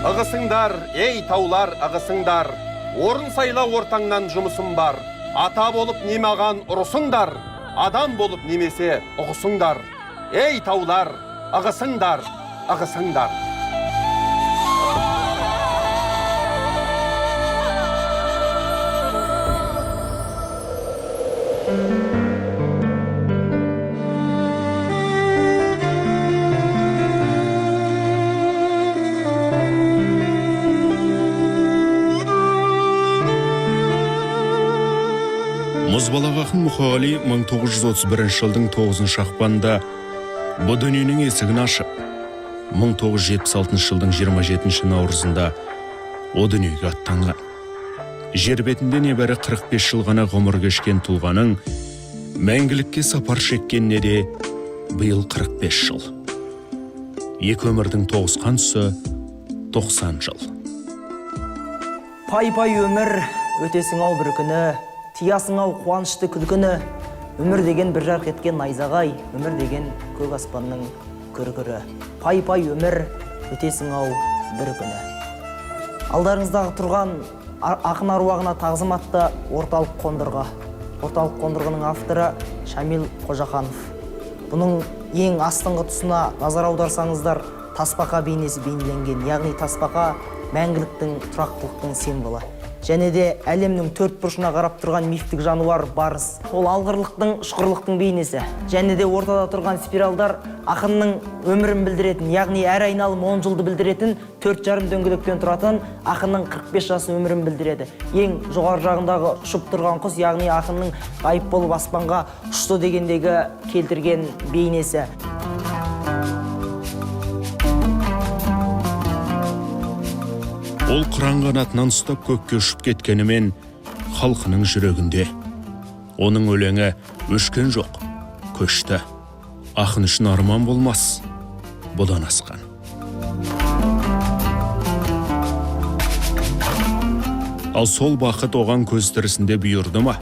Ығысыңдар, ей таулар, ығысыңдар. Орын сайла ортаңнан жұмысым бар. Ата болып немаған ұрысыңдар. Адам болып немесе ұғысыңдар. Ей таулар, ығысыңдар, ығысыңдар. Мұзбалақ ақын Мұқағали 1931 жылдың 9 ақпанында бұл дүниенің есігін ашып, 1976 жылдың 27 наурызында о дүниеге аттанған. Жер бетінде небәрі 45 жыл ғана ғұмыр кешкен тұлғаның мәңгілікке сапар шеккеніне де биыл 45 жыл. Екі өмірдің тоғысқан тұсы 90 жыл. Пай-пай өмір өтесің ау бір күні, тиясың ау қуанышты күлкіні. Өмір деген бір жарқ еткен найзағай, өмір деген көк аспанның күркірі. Пай-пай өмір өтесің ау бір күні. Алдарыңыздағы тұрған ақын аруағына тағзым атты орталық қондырғы. Орталық қондырғының авторы Шамил Қожаханов. Бұның ең астыңғы тұсына назар аударсаңыздар, тасбақа бейнесі бейнеленген, яғни тасбақа мәңгіліктің, тұрақтылықтың символы. Және де әлемнің төрт бұрышына қарап тұрған мифтік жануар барыс. Ол алғырлықтың, ұшқырлықтың бейнесі. Және де ортада тұрған спиралдар ақынның өмірін білдіретін, яғни әр айналым 10 жылды білдіретін, 4,5 дөңгелектен тұратын ақынның 45 жасы өмірін білдіреді. Ең жоғары жағындағы ұшып тұрған құс, яғни ақынның ғайып болып аспанға ұшты дегендегі келтірген бейнесі. Ол қыран қанатынан ұстап көкке ұшып кеткенімен халқының жүрегінде. Оның өлеңі өшкен жоқ, көшті. Ақын үшін арман болмас, бұдан асқан. Ал сол бақыт оған көз тірісінде бұйырды ма?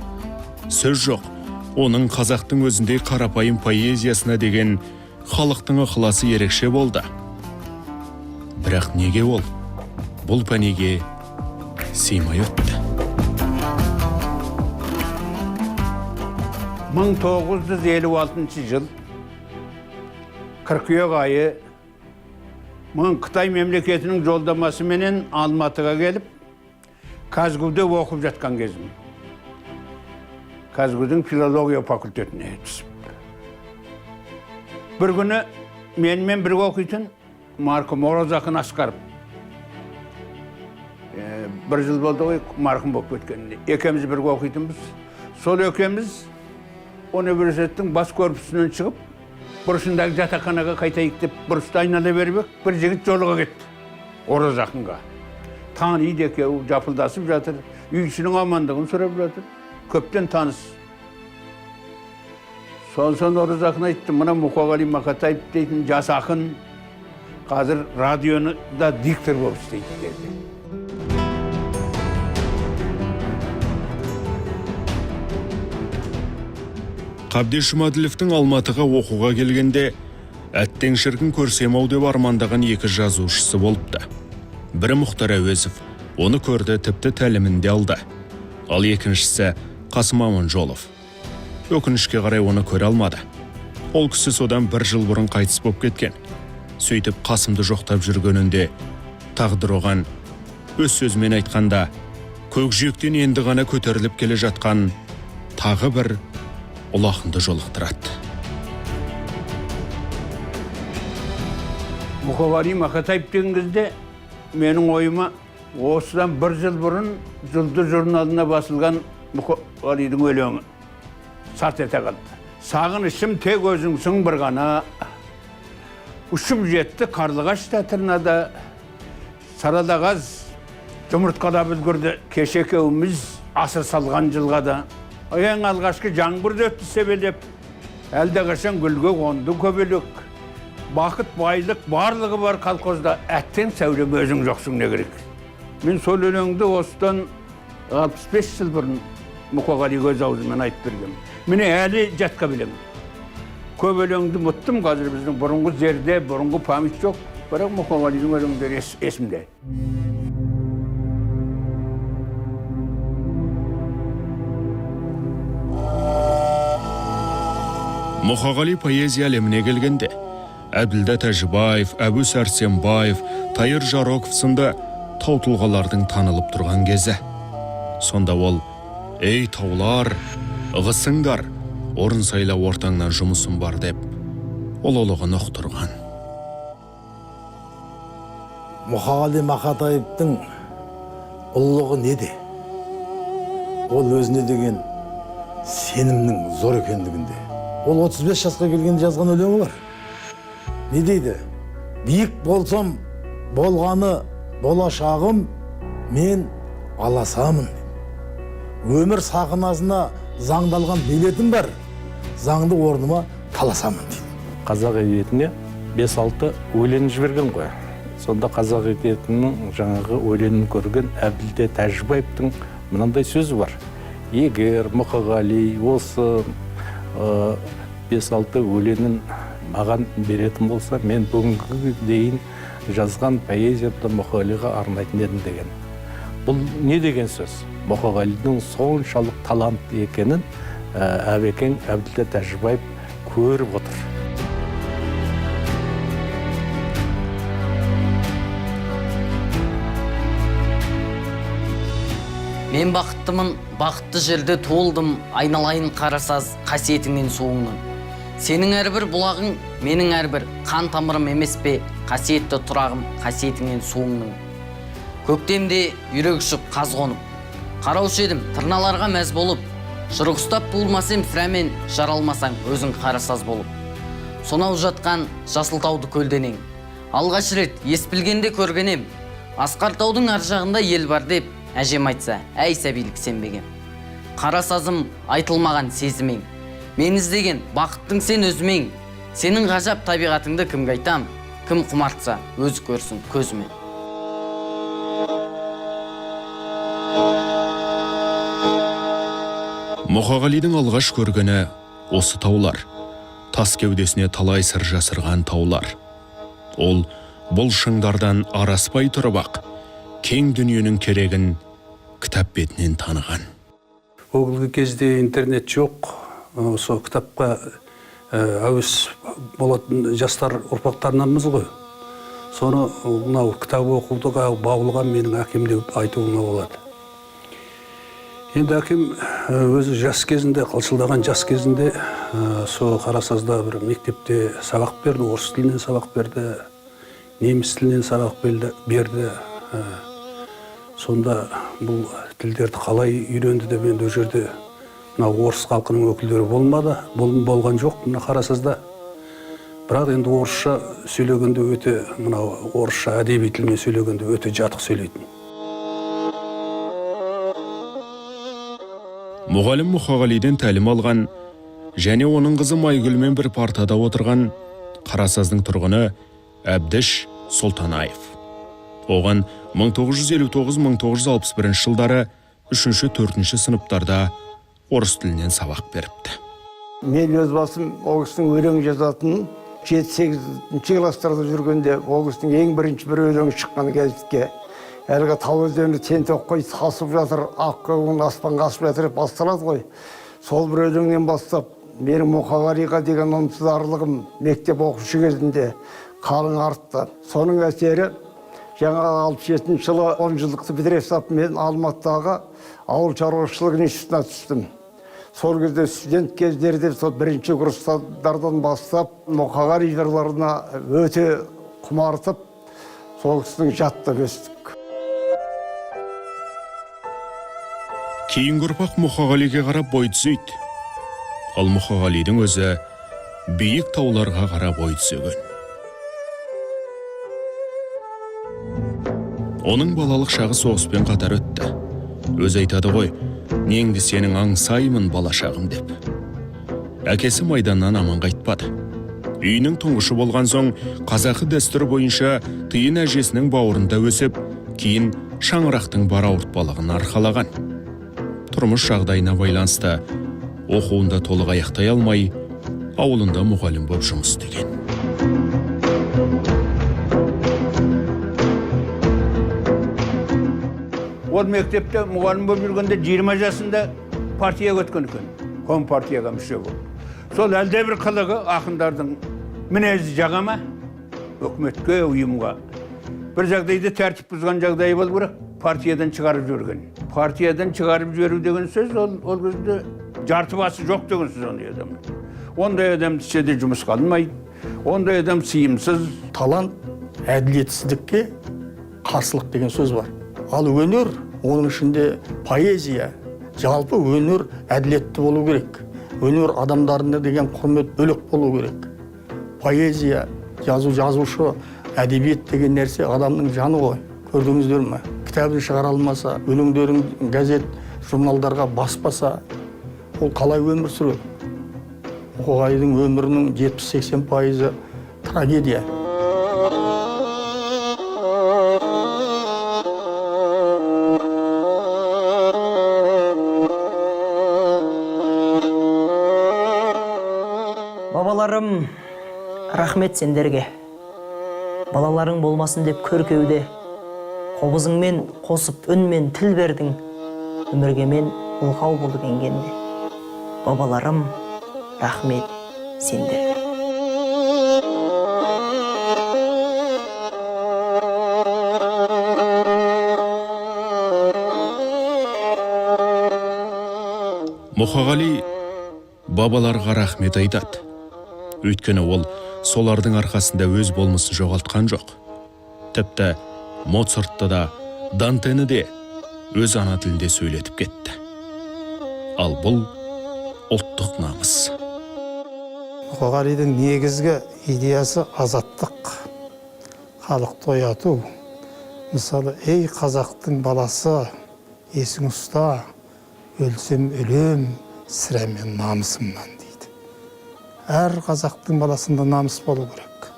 Сөз жоқ, оның қазақтың өзіндей қарапайым поэзиясына деген халықтың ықыласы ерекше болды. Бірақ неге ол? Бұл пәнеге сыймай өтті. 1956 жыл қыркүйек айы мен Қытай мемлекетінің жолдамасыменен Алматыға келіп, Казгуде оқып жатқан кезім. Казгудың филология факультетіне түсіп. Бір күні менімен бірге оқитын марқұм Ораз ақын Асқаров. Бір жыл болды ғой, марқұм болып кеткен. Екеуміз бірге оқитынбыз. Сол екеуміз университеттің бас корпусынан шығып, бұрышындағы жатақханаға қайтайық деп, бұрышты айнала беріп, бір жігіт жолыға кетті. Ораз ақынға. Таниды екеуі жапылдасып жатыр, үй ішінің амандығын сұрап жатыр. Көптен таныс. Соң Ораз ақын айтты, мына Мұқағали Мақатаев дейтін жас ақын қазір радионы да диктор болып істейді деді. Қабдеш Жұмаділовтің Алматыға оқуға келгенде, әттең шіркін көрсем-ау деп армандаған екі жазушысы болыпты. Бірі Мұхтар Әуезов, оны көрді, тіпті тәлімінде алды. Ал екіншісі Қасым Аманжолов. Өкінішке қарай оны көре алмады. Ол кісі содан бір жыл бұрын қайтыс болып кеткен. Сөйтіп Қасымды жоқтап жүргенінде, тағдыр оған өз сөзімен айтқанда, көкжиектен енді ғана көтеріліп келе жатқан тағы бір ұлы ақынды жолықтырады. Мұқағали Мақатаев деген кезде менің ойыма осыдан бір жыл бұрын Жұлдыз журналына басылған Мұқағалидың өлеңі сарт ете қалды. Сағынышым тек өзіңсің бір ғана, ұшып жетті қарлығаш тәтірнада, сарадағаз жұмыртқалап үлгірді кеше екеуміз асыр салған жылғада. Ең алғашқы жаңбыр өтті себелеп, әлде қашан гүлге қонды көбелек. Бақыт байлық барлығы бар колхозда, әттең сәулем өзің жоқсың не керек. Мен сол өлеңді осыдан 65 жыл бұрын Мұқағали өз аузымен айтып берген. Міне әлі жатқа білемін. Көп өлеңді мұттым, қазір біздің бұрынғы жерде, бұрынғы память жоқ. бірақ Мұқағалидың өлеңдері есімде. Мұқағали поэзия әлеміне келгенде Әбділда Тәжібаев, Әбу Сәрсенбаев, Тайыр Жароков сынды тау тұлғалардың танылып тұрған кезі. Сонда ол, ей таулар, ығысыңдар, орын сайла ортаңнан жұмысым бар деп, ол олығын ұқтырған. Мұқағали Мақатаевтың ұлылығы неде? Ол өзіне деген сенімнің зор екендігінде. Ол 35 жасқа келгенде жазған өлеңі бар. Не дейді? Биік болсам, болғаны болашағым, мен аласамын. Өмір сақынасына заңдалған билетім бар, заңды орныма таласамын дейді. Қазақ әдебиетіне 5-6 өлең жіберген ғой. Сонда қазақ әдебиетінің жаңағы өлеңін көрген Әбділда Тәжібаевтың мынандай сөзі бар. Егер Мұқағали осы 5-6 өлеңін маған беретін болса, мен бүгінгі дейін жазған поэзиямды Мұқағалиға арнайтын едім деген. Бұл не деген сөз? Мұқағалидың соншалық талант екенін әбекең Әбділда Тәжібаев көріп отыр. Мен бақыттымын, бақытты жерде туылдым, айналайын қарасаз қасиетіңнен суыңның. Сенің әрбір бұлағың, менің әрбір қан тамырым емес пе, қасиетті тұрағым, қасиетіңнен суыңның. Көктемде үйрек ұшып қаз қонып, қараушы едім тырналарға мәз болып, шырғыстап буылмасам сірәмен, жаралмасаң өзің қарасаз болып. Сонау жатқан жасыл тауды көлденең, алғаш рет ес білгенде көргенем, асқар таудың ар жағында ел бар деп, әжем айтса, әй сәбилік сенбегем. Қарасазым айтылмаған сезімең, мен іздеген бақыттың сен өзімең. Сенің ғажап табиғатыңды кімге айтам, кім құмартса өзі көрсін көзімен. Мұқағалидың алғаш көргені осы таулар, тас кеудесіне талай сыр жасырған таулар. Ол бұл шыңдардан араспай тұрып ақ, кең дүниенің керегін кітап бетінен таныған. Оғылғы кезде интернет жоқ, сол кітапқа әуес болатын жастар ұрпақтарынанмыз ғой. Соны мынау кітап оқуға баулыған менің әкем деп айтуына болады. Енді әкем өзі жас кезінде, қалшылдаған жас кезінде сол Қарасазда бір мектепте сабақ берді, орыс тілінен сабақ берді, неміс тілінен сабақ берді. Сонда бұл тілдерді қалай үйренді деп енді ол жерде орыс халқының өкілдері болмады, болған жоқ мына Қарасазда. Бірақ енді орысша сөйлегенде өте, орысша әдеби тілмен сөйлегенде өте жатық сөйлейтін. Мұғалім Мұқағалиден тәлім алған және оның қызы Майгүлмен бір партада отырған Қарасаздың тұрғыны Әбдіш Сұлтанаев. Оған 1959-1961 жылдары 3-4 сыныптарда орыс тілінен сабақ беріпті. Мен өз басым Оғыстың өлең жазатын 7-8 кластарда жүргенде Оғыстың ең бірінші бір өлеңі шыққан газетке. Әлгі тау өзені тентек қой тасып жатыр, ақ көңіл аспанға асып жатыр басталады ғой. Сол бір өлеңнен бастап менің Мұқағалиға деген ұмтыларлығым мектеп оқушы кезінде қалың артты. Соның әсері жаңа 67 жылы 10 жылдықты бітіре сап мен Алматыдағы ауыл шаруашылығы институтына түстім. Сол кезде студент кездерде сол бірінші курстардан бастап Мұқағали жырларына өте құмартып, сол кісінің жаттап өстік. Кейінгі ұрпақ Мұқағалиге қарап бой түзейді. Ал Мұқағалидың өзі биік тауларға қарап бой түзеген. Оның балалық шағы соғыспен қатар өтті. Өзі айтады ғой, неңді сенің аңсаймын балашағым деп. Әкесі майданнан аман қайтпады. Үйінің тұңғышы болған соң, қазақы дәстүрі бойынша тиын әжесінің бауырында өсіп, кейін шаңырақтың бар ауыртпалығын арқалаған. Тұрмыс жағдайына байланысты оқуында толық аяқтай алмай, ауылында мұғалім болып жұмыс істеген. ол мектепте мұғалім болып жүргенде 20 жасында партияға өткен екен. Компартияға мүше болды. Сол әлде бір қылығы ақындардың мінезі жаға ма? Өкіметке, ұйымға. Бір жағдайда тәртіп бұзған жағдайы бол керек, партиядан шығарып жүрген. Партиядан шығарып жіберу деген сөз, ол кезде жарты басы жоқ деген сөз ондай адам. Ондай адам тіседе жұмысқа алынмайды, ондай адам сыйымсыз. Талант әділетсіздікке қарсылық деген сөз бар. Ал өнер, оның ішінде поэзия, жалпы өнер әділетті болу керек. Өнер адамдарына деген құрмет бөлек болу керек. Поэзия, жазушы, әдебиет деген нәрсе адамның жаны ғой. Көрдіңіздер ме? Кітабын шығара алмаса, өлеңдерін газет, журналдарға баспаса, ол қалай өмір сүреді? Мұқағалидың өмірінің 70-80% трагедия. Бабаларым, рахмет сендерге. Балаларың болмасын деп көркеуде, қобызыңмен қосып үнмен тіл бердің, өмірге мен ұлғау болып енгенде. Бабаларым, рахмет сендерге. Мұқағали бабаларға рахмет айтады. Өйткені ол солардың арқасында өз болмысын жоғалтқан жоқ. Тіпті Моцартты да, Дантені де өз ана тілінде сөйлетіп кетті. Ал бұл ұлттық намыс. Мұқағалидың негізгі идеясы азаттық, халықты ояту. Мысалы, ей қазақтың баласы, есің ұста, өлсем өлем, сірә мен намысымнан дейді. Әр қазақтың баласында намыс болу керек.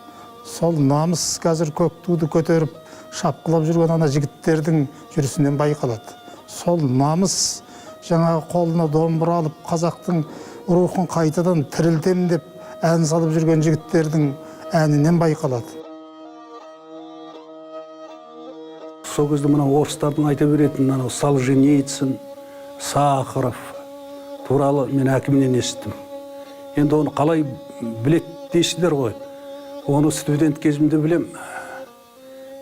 Сол намыс қазір көк туды көтеріп, шапқылап жүрген ана жігіттердің жүрісінен байқалады. Сол намыс жаңағы қолына домбыра алып, қазақтың рухын қайтадан тірілтем деп ән салып жүрген жігіттердің әнінен байқалады. Сол кезде мына орыстардың айта беретін Солженицын, Сахаров туралы мен әкімнен естідім. Енді оны қалай білет дейсіздер ғой. Оны студент кезімде білем.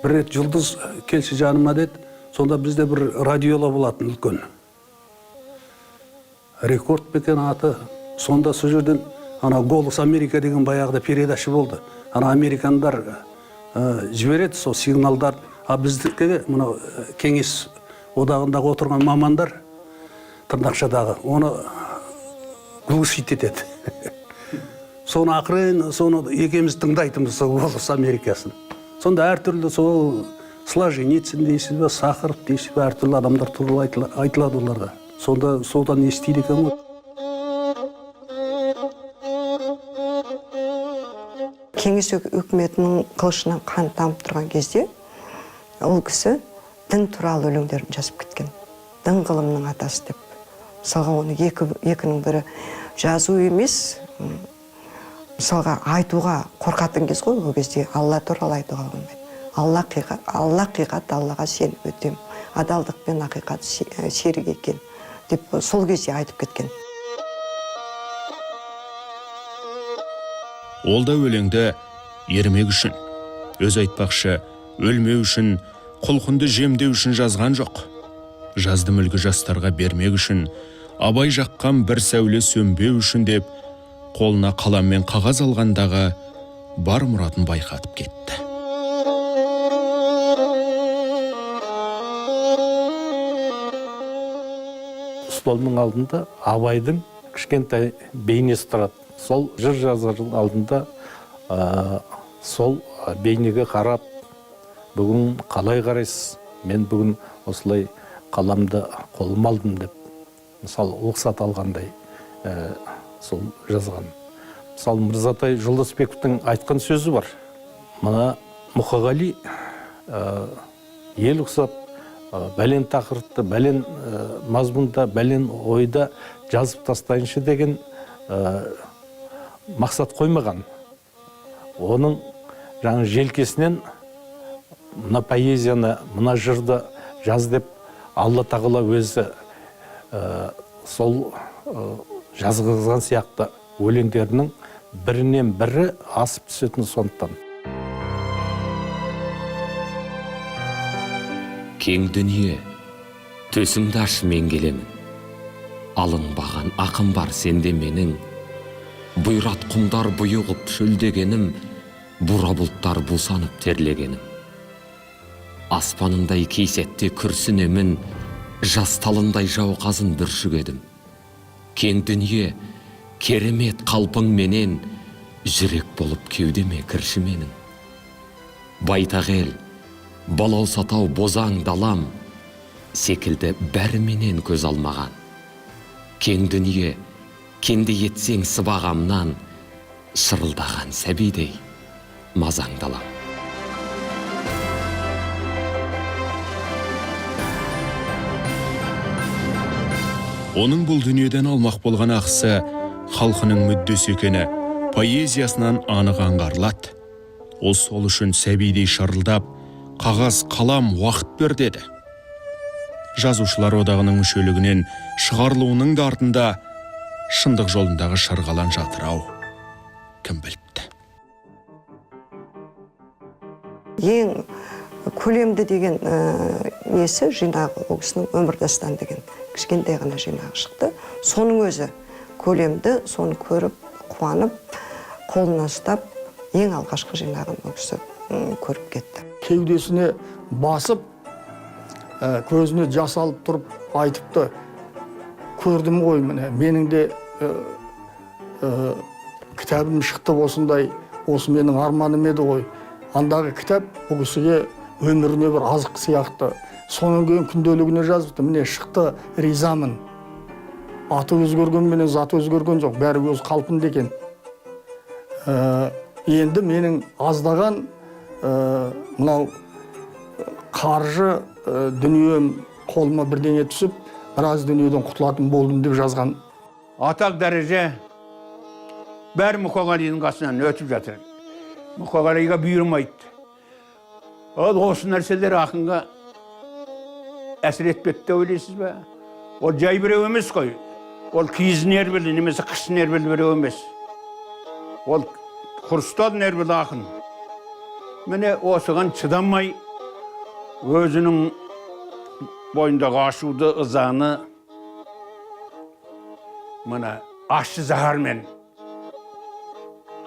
Бір рет жұлдыз келші жаныма деді. Сонда бізде бір радиола болатын үлкен. Рекорд бекен аты. Сонда сол жерден Голос Америка деген баяғыда передача болды. Американдар жібереді сол сигналдар. А біздікі мына кеңес одағындағы отырған мамандар тырнақшадағы оны глушить етеді. Соны ақырын, соны екеміз тыңдайтымыз сол Голос Америкасын. Сонда әртүрлі сол Солженицын дейсіз бе, Сахаров дейсіз бе, әртүрлі адамдар туралы айтылады оларда. Сонда содан естиді екен ғой. Кеңес үкіметінің қылышынан қан тамып тұрған кезде ол кісі дін туралы өлеңдерін жазып кеткен. Дін ғылымның атасы деп. Мысалға оны екінің бірі жазу емес, мысалға айтуға қорқатын кез ғой, ол кезде Алла туралы айтуға болмайды. Алла ақиқат, Аллаға сеніп өтем. Адалдық пен ақиқат серік екен деп сол кезде айтып кеткен. Ол да өлеңді ермек үшін, өз айтпақшы, өлмеу үшін, құлқынды жемдеу үшін жазған жоқ. Жазды мүлгі жастарға бермек үшін, абай жаққан бір сәуле сөнбеу үшін деп, қолына қалам мен қағаз алғандағы бар мұратын байқатып кетті. Столдың алдында Абайдың кішкентай бейнесі тұрады. Сол жыр жазар алдында сол бейнеге қарап, бүгін қалай қарайсыз? Мен бүгін осылай қаламды қолыма алдым деп, мысалы, ұлықсат алғандай сол жазған. Мысалы, Мырзатай Жолдасбековтың айтқан сөзі бар. Мына Мұқағали ел ұқсап, бәлен тақырыпты, бәлен мазмұнда, бәлен ойда жазып тастайыншы деген мақсат қоймаған. Оның жаңа желкесінен мына поэзияны, мына жырды жаз деп Алла тағала өзі сол жазғызған сияқты өлеңдерінің бірінен бірі асып түсетін сондықтан. Кең дүние, төсіңді аш мен келемін. Алынбаған ақын бар сенде менің. Бұйрат құмдар бұйығып шөлдегенім, бура бұлттар бусанып терлегенім. Аспаныңдай кейсетте күрсінемін, жас талындай жауқазын бүршігедім. Кең дүние, керемет қалпың менен, жүрек болып кеудеме кірші менің. Байтақ ел, балау сатау бозаң далам, секілді бәріменен көз алмаған. Кең дүние, кенде етсең сыбағамнан, шырылдаған сәбидей мазаң далам. Оның бұл дүниеден алмақ болған ақысы халқының мүддесі екені поэзиясынан анық аңғарылады. Ол сол үшін сәбидей шырылдап, қағаз қалам уақыт бер деді. Жазушылар одағының мүшелігінен шығарылуының да артында шындық жолындағы шырғалаң жатыр-ау. Кім біліпті? Ең көлемді деген несі жинағы, ол кісінің өмір дастан деген кішкентай ғана жинағы шықты. Соның өзі көлемді, соны көріп, қуанып, қолына ұстап, ең алғашқы жинағын ол кісі көріп кетті. Кеудесіне басып, көзіне жас алып тұрып айтыпты, көрдім ғой міне, менің де кітабым шықты осындай, осы менің арманым еді ғой. Андағы кітап бұл кісіге өміріне бір азық сияқты. Соның кейін күнделігіне жазыпты, міне шықты, ризамын. Аты өзгерген менен заты өзгерген жоқ, бәрі өз қалпында екен. Енді менің аздаған мынау қаржы дүнием қолыма бірдеңе түсіп, біраз дүниеден құтылатын болдым деп жазған. Атақ дәреже бәрі Мұқағалидың қасынан өтіп жатыр. Мұқағалиға бұйырмайды. Ол осы нәрселер ақынға әсер етпеді деп ойлайсыз ба? Ол жай біреу емес қой. Ол киізін ербілі, немесе қышын ербілі біреу емес. Ол құрыстан ербілі ақын. Міне осыған шыдамай, өзінің бойындағы ашуды, ызаны мына ащы заһармен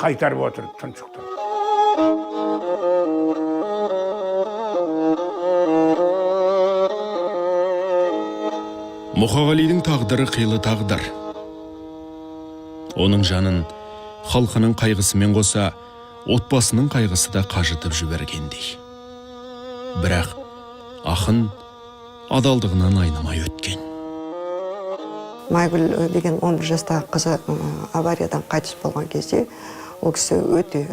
қайтарып отырып тұншықты. Мұқағалидың тағдыры қилы тағдыр. Оның жанын халқының қайғысымен қоса, отбасының қайғысы да қажытып жібергендей. Бірақ ақын адалдығынан айнымай өткен. Майгүл деген 11 жастағы қызы авариядан қайтыс болған кезде, ол кісі өте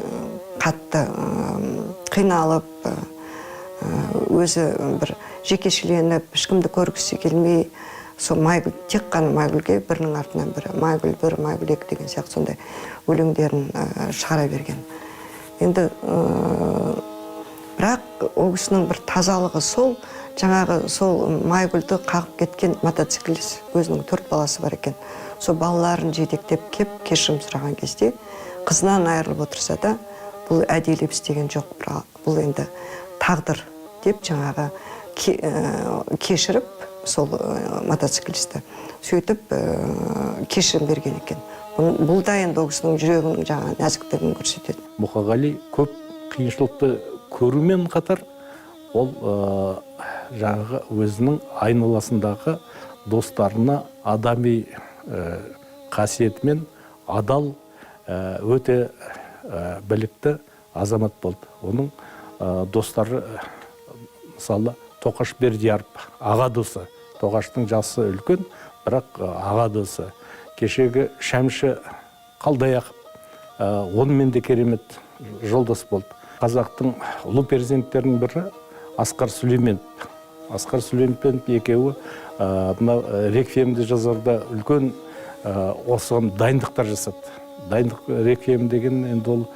қатты қиналып, өзі бір жекешеленіп, ешкімді көргісі келмей, сол Майгүл, тек қана Майгүлге бірінің артынан бірі, Майгүл 1, Майгүл 2 деген сияқты сондай өлеңдерін шығара берген. Енді бірақ ол кісінің бір тазалығы сол, жаңағы сол Майгүлді қағып кеткен мотоциклист, өзінің 4 баласы бар екен. Сол балаларын жетектеп кеп кешірім сұраған кезде, қызынан айырылып отырса да, бұл әдейілеп істеген жоқ, бұл енді тағдыр деп жаңағы кешіріп сол мотоциклисті сөйтіп кешірім берген екен. Бұл да енді ол кісінің жүрегінің жаңағы нәзіктігін көрсетеді. Мұқағали көп қиыншылықты көрумен қатар, ол жаңағы өзінің айналасындағы достарына адами қасиетімен адал, өте білікті азамат болды. Оның достары, мысалы, Тоқаш Бердияров, аға досы. Тоқаштың жасы үлкен, бірақ аға досы. Кешегі Шәмші Қалдаяқов, онымен де керемет жолдас болды. Қазақтың ұлы перзенттерінің бірі Асқар Сүлейменов. Асқар Сүлейменов екеуі реквиемді жазарда үлкен осыған дайындықтар жасады. Дайындық реквием деген енді ол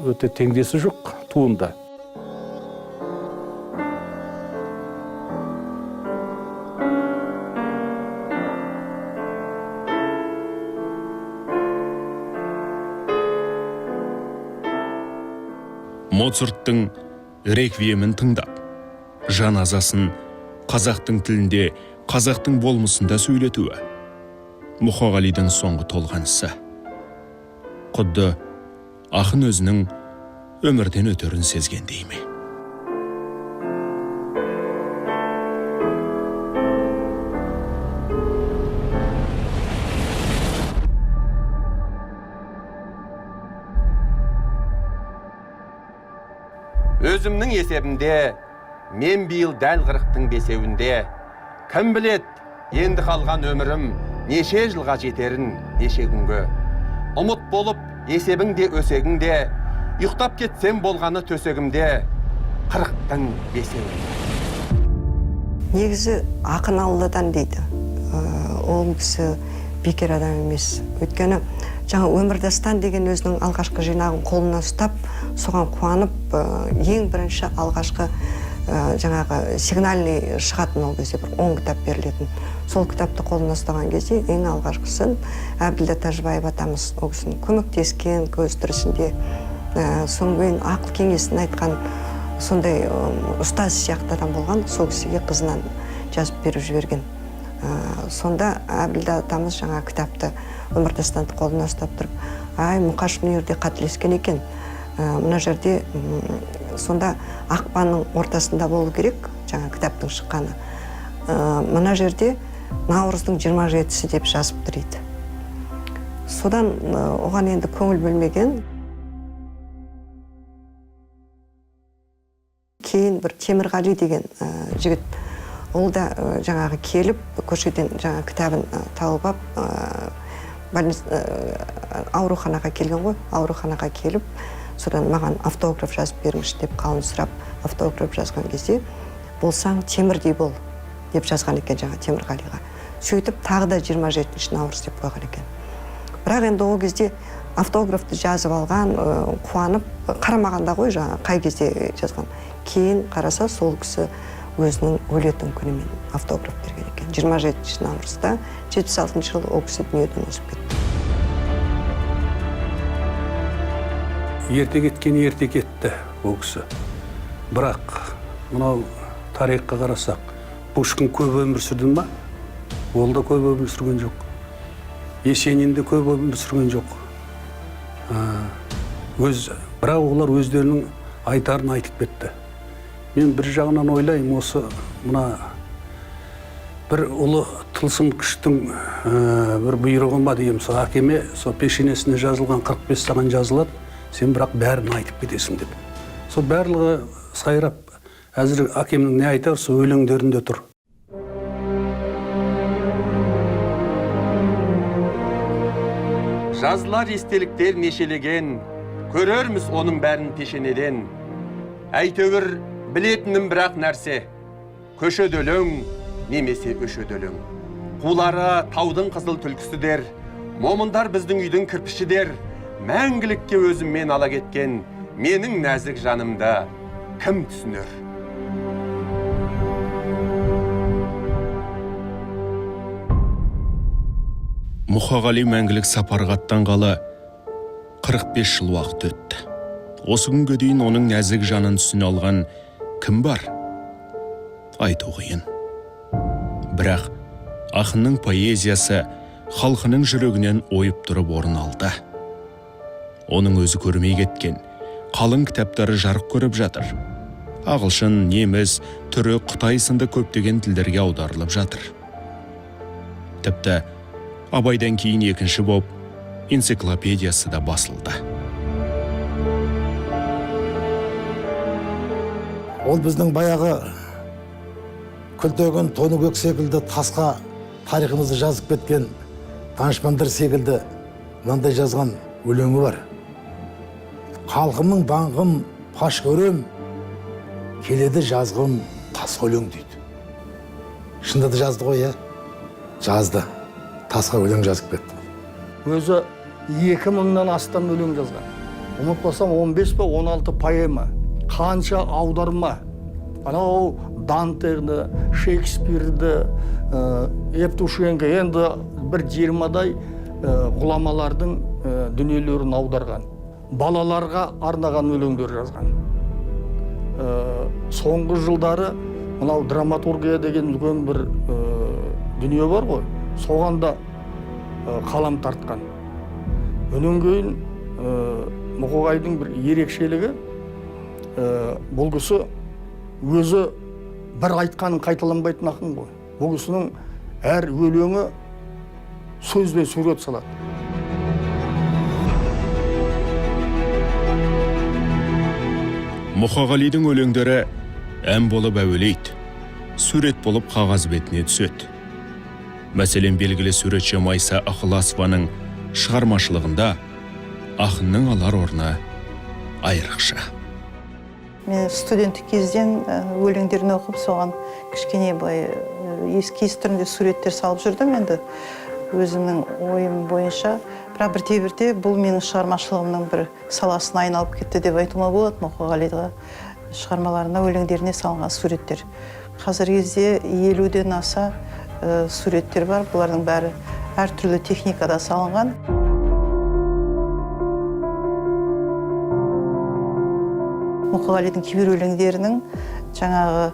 өте теңдесі жоқ туында. Моцарттың реквиемін тыңдап, жаназасын қазақтың тілінде, қазақтың болмысында сөйлетуі Мұқағалидың соңғы толғанысы. Құдды ақын өзінің өмірден өтерін сезгендей ме? Өзімнің есебімде, мен биыл дәл 40-тың бесеуінде. Кім білет, енді қалған өмірім неше жылға жетерін, неше күнге. Ұмыт болып, есебіңде өсегіңде, ұйықтап кетсем болғаны төсегімде, 40-тың бесеуінде. Негізі ақын Алладан дейді. Ол кісі бекер адам емес. Өйткені жаңа өмірдастан деген өзінің алғашқы жинағын қолына ұстап, соған қуанып, ең бірінші алғашқы жаңағы сигнальный шығатын ол кезде бір 10 кітап берілетін. Сол кітапты қолына ұстаған кезде ең алғашқысын Әбділда Тәжібаев атамыз ол кісінің көмектескен көз тірісінде, соңғы ақыл кеңесін айтқан сондай ұстаз сияқты адам болған, сол кісіге қызынан жазып беріп жіберген. Сонда Әбділда атамыз жаңа кітапты өмірдастанды қолына ұстап тұрып, ай, Мұқаш мына жерде қателескен екен. Мына жерде сонда ақпанның ортасында болу керек, жаңа кітаптың шыққаны. Мына жерде наурыздың 27-сі деп жазып тұрды. Содан оған енді көңіл бөлмеген. Кейін бір Темірғали деген жігіт, ол да жаңағы келіп, көшеден жаңа кітабын тауып ап, ауруханаға келген ғой, ауруханаға келіп, содан маған автограф жазып беріңізші деп қалын сұрап, автограф жазған кезде, болсаң темірдей бол деп жазған екен жаңа Темірғалиға. Сөйтіп тағы да 27 наурыз деп қойған екен. Бірақ енді ол кезде автографты жазып алған, қуанып, қарамағанда ғой жаңа қай кезде жазған. Кейін қараса сол кісі өзінің өлетін күнімен автограф берген екен. 27 наурызда 76 жылы ол кісі дүниеден озып кетті. Ерте кетті ол кісі. Бірақ мынау тарихқа қарасақ, Пушкин көп өмір сүрді ма? Ол да көп өмір сүрген жоқ. Есенин де көп өмір сүрген жоқ. Бірақ олар өздерінің айтарын айтып кетті. Мен бір жағынан ойлаймын, осы мына бір ұлы тылсым күштің бір бұйрығы ма деймін, сол әкеме сол пешенесіне жазылған 45 саған жазылады, сен бірақ бәрін айтып кетесің деп. Сол барлығы сайрап, әзір әкемнің не айтар, сол өлеңдерінде тұр. Жазылар естеліктер нешелеген, көрерміз оның бәрін пешенеден. Әйтеуір білетінім бірақ нәрсе, көшөдөлөң, немесе өшөдөлөң. Қулары таудың қызыл түлкісідер, момындар біздің үйдің кірпішідер, мәңгілікке өзіммен ала кеткен, менің нәзік жанымда кім түсінер? Мұқағали мәңгілік сапарға аттанғалы 45 жыл уақыт өтті. Осы күнге дейін оның нәзік жанын түсіне алған кім бар? Айту қиын. Бірақ ақынның поэзиясы халқының жүрегінен ойып тұрып орын алды. Оның өзі көрмей кеткен қалың кітаптары жарық көріп жатыр. Ағылшын, неміс, түрік, қытай сынды көптеген тілдерге аударылып жатыр. Тіпті Абайдан кейін екінші боп энциклопедиясы да басылды. Ол біздің баяғы күлтеген тоны көк секілді тасқа тарихымызды жазып кеткен данышпандар секілді мынандай жазған өлеңі бар. Халқымның даңғын паш көрем, келеді жазғым тасқа өлең дейді. Шында да жазды ғой, жазды. Тасқа өлең жазып кетті. Өзі 2000-нан астам өлең жазған. Ұмытпасам 15 па 16 поэма, қанша аударма. Анау Дантені, Шекспирді, Евтушенко, енді бір 20-дай ғұламалардың дүниелерін аударған. Балаларға арнаған өлеңдер жазған. соңғы жылдары мынау драматургия деген үлкен бір дүние бар ғой, соған да қалам тартқан. Өнен кейін Мұқағайдың бір ерекшелігі, бұл кісі өзі бір айтқанын қайталанбайтын ақын ғой. Бұл кісінің әр өлеңі сөзбен сурет салады. Мұқағалидың өлеңдері ән болып әуелейді, сурет болып қағаз бетіне түседі. Мәселен, белгілі суретші Майса Ықыласованың шығармашылығында ақынның алар орны айрықша. Мен студенттік кезден өлеңдерін оқып, соған кішкене эскиз түрінде суреттер салып жүрдім. Енді өзімнің ойым бойынша, бірақ бірте-бірте бұл менің шығармашылығымның бір саласына айналып кетті деп айтуға болады. Мұқағалиға шығармаларына, өлеңдеріне салынған суреттер. Қазіргі кезде 50-ден аса суреттер бар. Бұлардың бәрі әртүрлі техникада салынған. Мұқағалидың кейбір өлеңдерінің жаңағы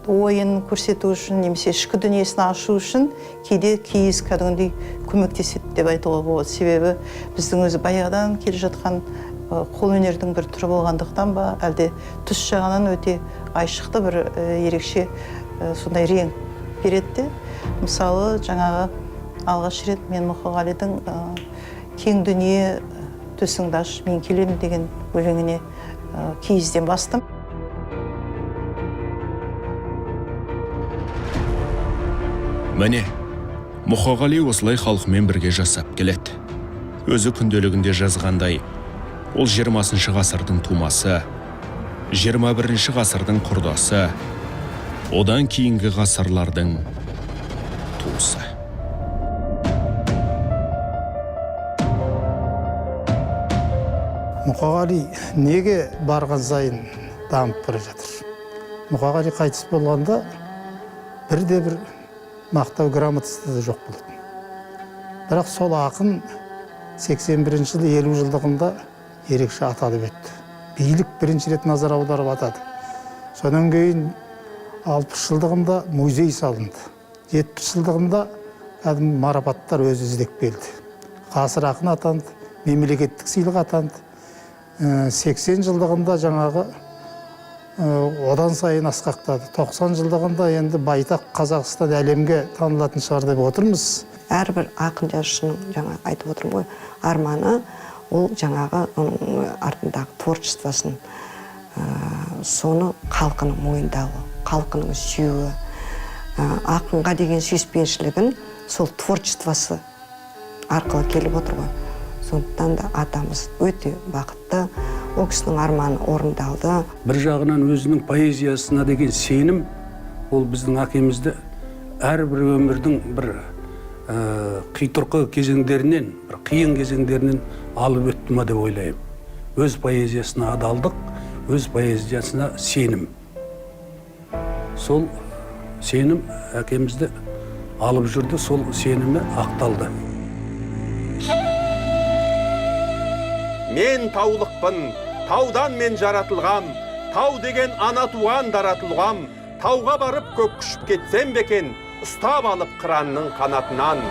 ойын көрсету үшін, немесе ішкі дүниесін ашу үшін кейде киіз кәдімгідей көмектеседі деп айтуға болады. Себебі біздің өзі баяғыдан келе жатқан қолөнердің бір түрі болғандықтан ба, әлде түс жағынан өте айшықты бір ерекше сондай рең береді. Мысалы, жаңағы алғаш рет мен Мұқағалидың кең дүние төсіңді аш, мен келемін деген өлеңіне киізден бастым. Міне, Мұқағали осылай халқымен бірге жасап келеді. Өзі күнделігінде жазғандай, ол 20 ғасырдың тумасы, 21 ғасырдың құрдасы, одан кейінгі ғасырлардың туысы. Мұқағали неге барған сайын дамып бара жатыр? Мұқағали қайтыс болғанда бірде-бір мақтау грамотасы да жоқ болатын. Бірақ сол ақын 81 жылы 50 жылдығында ерекше аталып өтті. Билік бірінші рет назар аударып атады. Сонан кейін 60 жылдығында музей салынды. 70 жылдығында кәдімгі марапаттар өзі іздеп келді. Ғасыр ақын атанды, мемлекеттік сыйлық атанды. 80 жылдығында жаңағы одан сайын асқақтады. 90 жылдығында енді байтақ Қазақстан әлемге танылатын шығар деп отырмыз. Әрбір ақын жазушының жаңа айтып отырмын ғой, арманы ол жаңағы артындағы творчествосын, соны халқының мойындауы, халқының сүйуі, ақынға деген сүйіспеншілігін сол творчествосы арқылы келіп отыр ғой. Сондықтан да атамыз өте бақытты, ол кісінің арманы орындалды. Бір жағынан өзінің поэзиясына деген сенім, ол біздің әкемізді әрбір өмірдің бір қитұрқы кезеңдерінен, бір қиын кезеңдерінен алып өтті ма деп ойлаймын. Өз поэзиясына адалдық, өз поэзиясына сенім. Сол сенім әкемізді алып жүрді, сол сенімі ақталды. Мен таулықпын, таудан мен жаратылғам, тау деген ана туған даратылғам, тауға барып көк күшіп кетсем бекен, ұстап алып қыранның қанатынан.